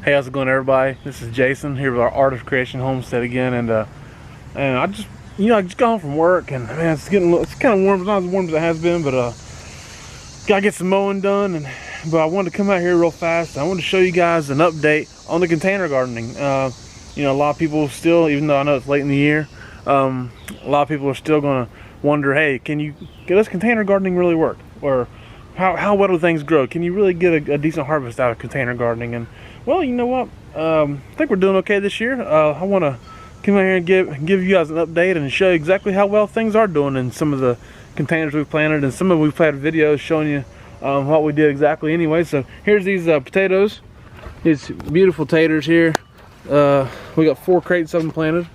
Hey, how's it going, everybody? This is Jason here with our Art of Creation homestead again, and I just got home from work, and man, it's kind of warm. It's not as warm as it has been, but gotta get some mowing done. But I wanted to come out here real fast. I wanted to show you guys an update on the container gardening. A lot of people still, even though I know it's late in the year, a lot of people are still gonna wonder, hey, does container gardening really work, or how well do things grow? Can you really get a decent harvest out of container gardening? And well, you know what? I think we're doing okay this year. I want to come out here and give you guys an update and show you exactly how well things are doing in some of the containers we've planted, and some of we've planted videos showing you what we did exactly anyway. So here's these potatoes, these beautiful taters here. We got 4 crates of them planted.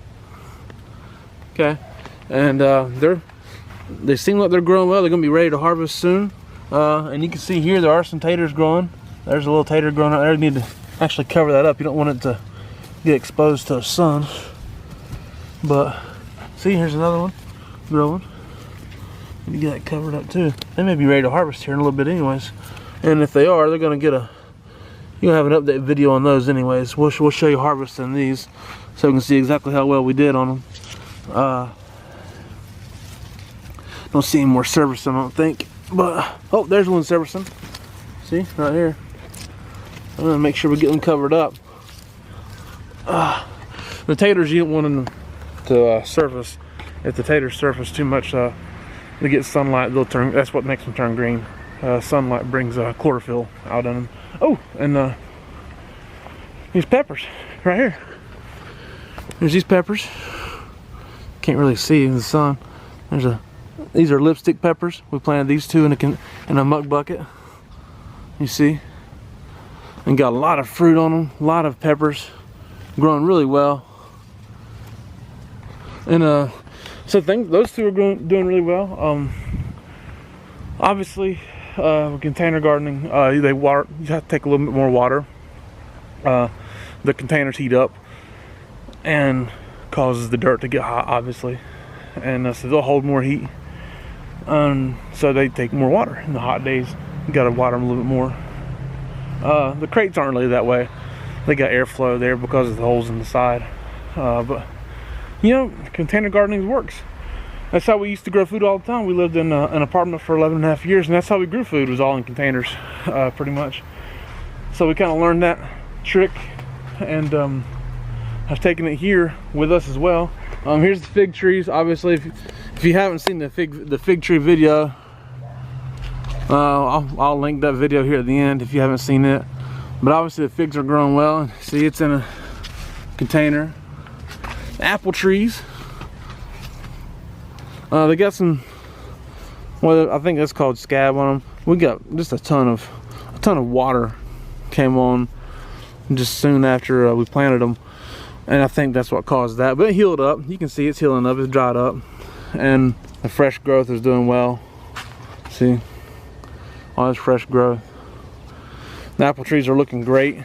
Okay, and they seem like they're growing well. They're gonna be ready to harvest soon. And you can see here there are some taters growing. There's a little tater growing out there. You need to actually cover that up. You don't want it to get exposed to the sun. But see, here's another one growing. You get that covered up too. They may be ready to harvest here in a little bit anyways. And if they are, they're gonna get you'll have an update video on those anyways. We'll show you harvesting these so you can see exactly how well we did on them. Don't see any more servicing, I don't think. But oh, there's one servicing. See, right here. I'm gonna make sure we get them covered up. The taters, you don't want them to surface. If the taters surface too much, they get sunlight, they'll turn. That's what makes them turn green. Sunlight brings chlorophyll out in them. Oh, and these peppers right here. There's these peppers. Can't really see in the sun. These are lipstick peppers. We planted these 2 in a muck bucket. You see, and got a lot of fruit on them. A lot of peppers, growing really well. And so those 2 are doing really well. Obviously, with container gardening, you have to take a little bit more water. The containers heat up and causes the dirt to get hot, obviously, and so they'll hold more heat. So they take more water in the hot days. You gotta water them a little bit more. The crates aren't really that way. They got airflow there because of the holes in the side. But container gardening works. That's how we used to grow food all the time. We lived in an apartment for 11.5 years, and that's how we grew food, was all in containers, pretty much. So we kind of learned that trick, and have taken it here with us as well. Here's the fig trees. Obviously, if you haven't seen the fig tree video, I'll link that video here at the end if you haven't seen it. But obviously the figs are growing well. See, it's in a container. Apple trees. They got some, well, I think that's called scab on them. We got just a ton of water came on just soon after we planted them, and I think that's what caused that. But it healed up. You can see it's healing up. It's dried up, and the fresh growth is doing well. See, all this fresh growth. The apple trees are looking great.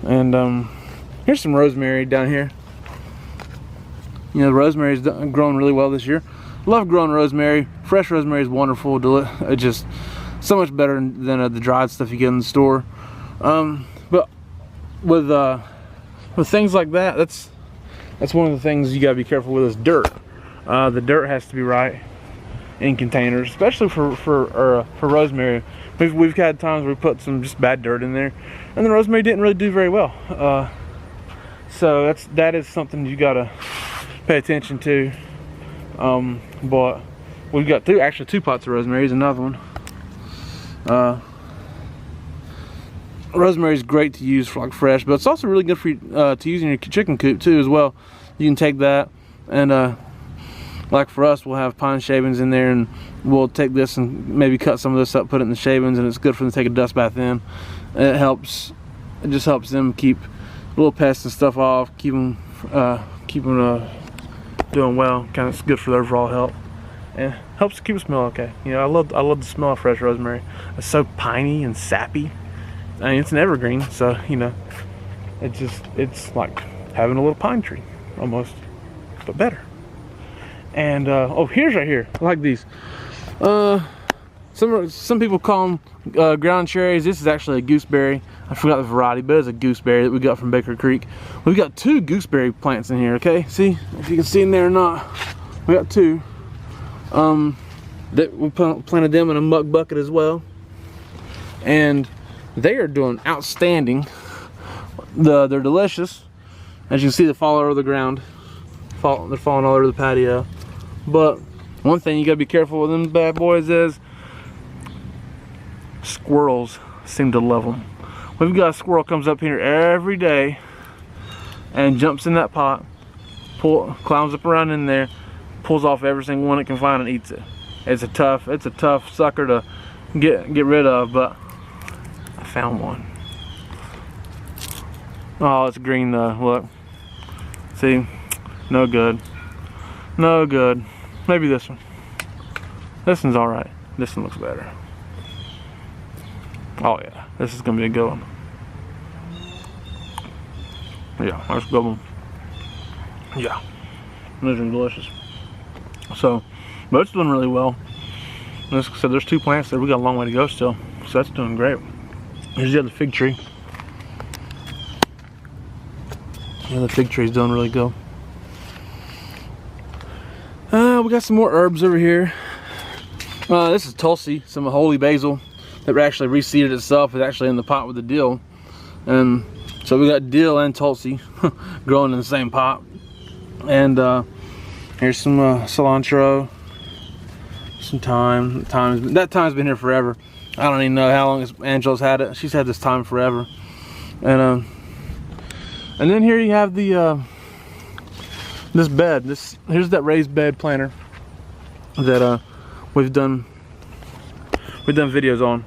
And here's some rosemary down here. The rosemary's grown really well this year. Love growing rosemary. Fresh rosemary is wonderful. It's just so much better than the dried stuff you get in the store. But with things like that, that's one of the things you gotta be careful with is dirt. The dirt has to be right in containers, especially for rosemary. We've had times where we put some just bad dirt in there, and the rosemary didn't really do very well. So that is something you gotta pay attention to. But we've got 2 pots of rosemary. Here's another one. Rosemary is great to use for like fresh, but it's also really good for to use in your chicken coop too as well. You can take that and like for us, we'll have pine shavings in there, and we'll take this and maybe cut some of this up, put it in the shavings, and it's good for them to take a dust bath in. And it just helps them keep little pests and stuff off, keep them doing well. Kind of good for their overall health, and helps keep it smell okay. I love the smell of fresh rosemary. It's so piney and sappy. I mean, it's an evergreen, so it's like having a little pine tree almost, but better. And oh, right here, I like these. Some people call them ground cherries. This is actually a gooseberry. I forgot the variety, but it's a gooseberry that we got from Baker Creek. We've got 2 gooseberry plants in here, okay? See, if you can see in there or not, we got 2. That we planted them in a muck bucket as well. And they are doing outstanding. They're delicious. As you can see, they fall all over the ground. They're falling all over the patio. But one thing you gotta be careful with them bad boys is squirrels seem to love them. We've got a squirrel comes up here every day and jumps in that pot, climbs up around in there, pulls off every single one it can find and eats it. It's a tough sucker to get rid of, but I found one. Oh, it's green though. Look, see, no good, no good. Maybe this one. This one's all right. This one looks better. Oh yeah, this is gonna be a good one. Yeah, that's a good one. Yeah, those are delicious. So, but it's doing really well. As I said, there's 2 plants there. We got a long way to go still, so that's doing great. Here's the other fig tree. Yeah, the fig tree's doing really good. We got some more herbs over here. This is Tulsi, some holy basil that actually reseeded itself. It's actually in the pot with the dill, and so we got dill and Tulsi growing in the same pot. And here's some cilantro, some thyme. That thyme's been here forever. I don't even know how long Angela's had it. She's had this thyme forever. And then here you have the this bed. Here's that raised bed planter that we've done videos on,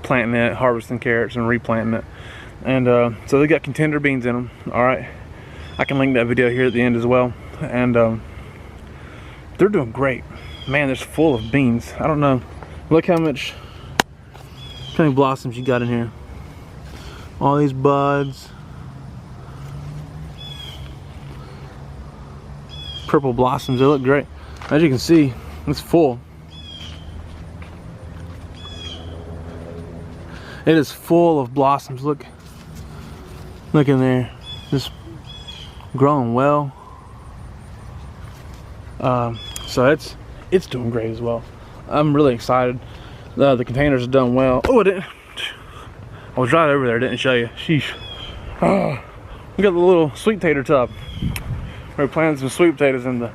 planting it, harvesting carrots, and replanting it. And so they got contender beans in them. All right, I can link that video here at the end as well. And they're doing great, man. They're full of beans. I don't know. Look how many blossoms you got in here. All these buds. Purple blossoms, they look great. As you can see, it's full. It is full of blossoms. Look in there, just growing well. So it's doing great as well. I'm really excited. The containers are done well. Oh, I was right over there, didn't show you. Sheesh. We got the little sweet potato tub. We're planting some sweet potatoes in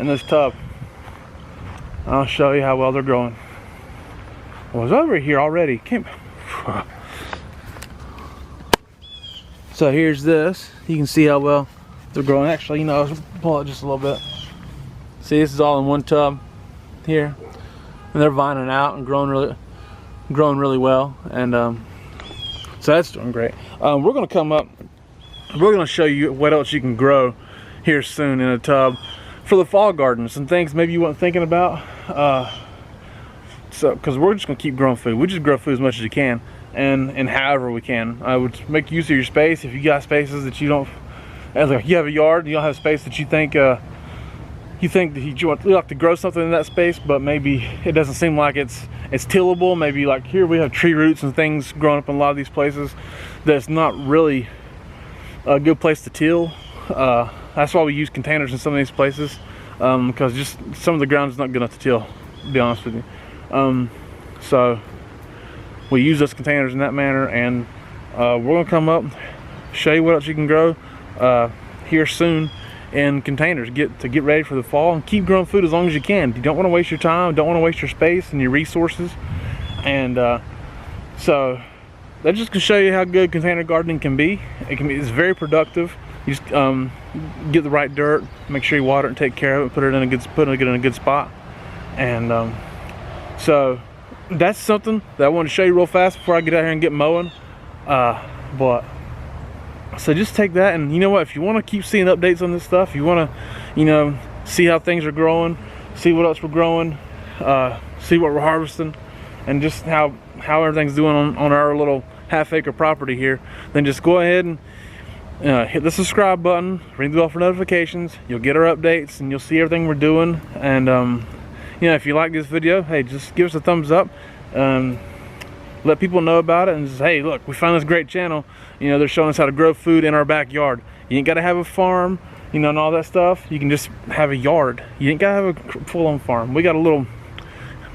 this tub. I'll show you how well they're growing. I was over here already. So here's this. You can see how well they're growing. Actually, you know, I'll pull it just a little bit. See, this is all in one tub here, and they're vining out and growing really well. And so that's doing great. We're gonna come up. We're gonna show you what else you can grow here soon in a tub for the fall garden. Some things maybe you weren't thinking about. So, because we're just gonna keep growing food. We just grow food as much as you can, and however we can. I would make use of your space. If you got spaces that you don't, as like you have a yard, you don't have space that you think that you like to grow something in that space, but maybe it doesn't seem like it's tillable. Maybe like here we have tree roots and things growing up in a lot of these places that's not really a good place to till. That's why we use containers in some of these places, because just some of the ground is not good enough to till, to be honest with you. So we use those containers in that manner, and we're gonna come up, show you what else you can grow here soon in containers. Get ready for the fall and keep growing food as long as you can. You don't want to waste your time, don't want to waste your space and your resources. And so that just can show you how good container gardening can be. It's very productive. You just get the right dirt, make sure you water it and take care of it, put it in a good spot. And so that's something that I want to show you real fast before I get out here and get mowing. But so just take that, and you know what, if you want to keep seeing updates on this stuff, you want to, you know, see how things are growing, see what else we're growing, see what we're harvesting, and just how everything's doing on our little half-acre property here, then just go ahead and hit the subscribe button, ring the bell for notifications. You'll get our updates and you'll see everything we're doing. And you know, if you like this video, hey, just give us a thumbs up. let people know about it and just, hey, look, we found this great channel. You know, they're showing us how to grow food in our backyard. You ain't got to have a farm, you know, and all that stuff. You can just have a yard. You ain't got to have a full-on farm. We got a little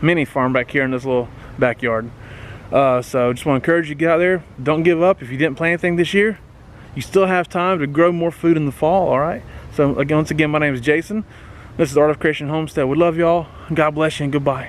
mini farm back here in this little backyard. So just want to encourage you to get out there. Don't give up. If you didn't plant anything this year, you still have time to grow more food in the fall, all right? So again, once again, my name is Jason. This is Art of Creation Homestead. We love y'all. God bless you and goodbye.